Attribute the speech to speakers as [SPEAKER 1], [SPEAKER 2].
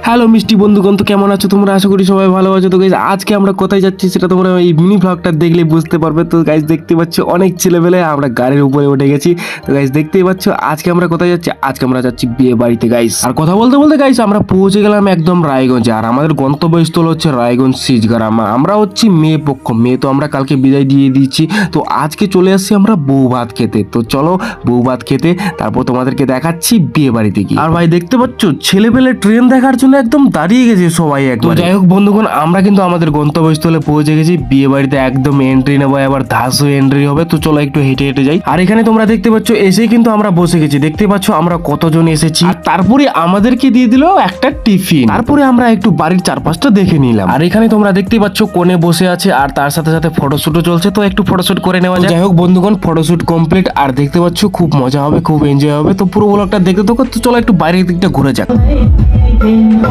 [SPEAKER 1] Hello মিষ্টি বন্ধুগণ, তো কেমন আছো তোমরা? আশা করি সবাই ভালো আছো। তো গাইজ আজকে আমরা কোথায় যাচ্ছি সেটা তোমরা এই মিনি ব্লগটা দেখলে বুঝতে পারবে। তো গাইজ দেখতে পাচ্ছ অনেক ছেলেবেলে আমরা গাড়ির উপরে উঠে গেছি। তো গাইজ দেখতেই পাচ্ছ আজকে আমরা কোথায় যাচ্ছি। আজকে আমরা যাচ্ছি বিয়ে বাড়িতে গাইজ। আর কথা বলতে বলতে গাইজ আমরা পৌঁছে গেলাম একদম রায়গঞ্জে। আর আমাদের গন্তব্যস্থল হচ্ছে রায়গঞ্জ সিজগ্রাম। আমরা হচ্ছি মেয়ে পক্ষ, মেয়ে তো আমরা কালকে বিদায় দিয়ে দিচ্ছি। তো আজকে চলে আসছি আমরা বউ ভাত খেতে। তো চলো বউ ভাত খেতে, তারপর তোমাদেরকে দেখাচ্ছি বিয়ে বাড়িতে কি। আর ভাই দেখতে পাচ্ছ ছেলেপেলে ট্রেন দেখার জন্য একদম দাঁড়িয়ে গেছে সবাই একবার। যাই হোক বন্ধুগণ, আমরা কিন্তু আমাদের গন্তব্যস্থলে পৌঁছে গেছি। বিয়ে বাড়িতে একদম এন্ট্রি নেবো, এবার ধাস হয়ে এন্ট্রি হবে। তো চলো একটু হেঁটে হেঁটে যাই। আর এখানে তোমরা দেখতে পাচ্ছ এসে কিন্তু আমরা বসে গেছি। দেখতে পাচ্ছ আমরা কতজন এসেছি। আর তারপরে আমাদেরকে দিয়ে দিল একটা টিফিন। তারপরে আমরা একটু বাড়ির চারপাশটা দেখে নিলাম। আর এখানে তোমরা দেখতে পাচ্ছ কোণে বসে আছে, আর তার সাথে সাথে ফটোশুটও চলছে। তো একটু ফটোশুট করে নেওয়া যায়। যাই হোক বন্ধুগণ, ফটোশুট কমপ্লিট। আর দেখতে পাচ্ছ খুব মজা হবে, খুব এনজয় হবে। তো পুরো ব্লগটা দেখতে থাকো। তো চলো একটু বাইরের দিকটা ঘুরে যাক।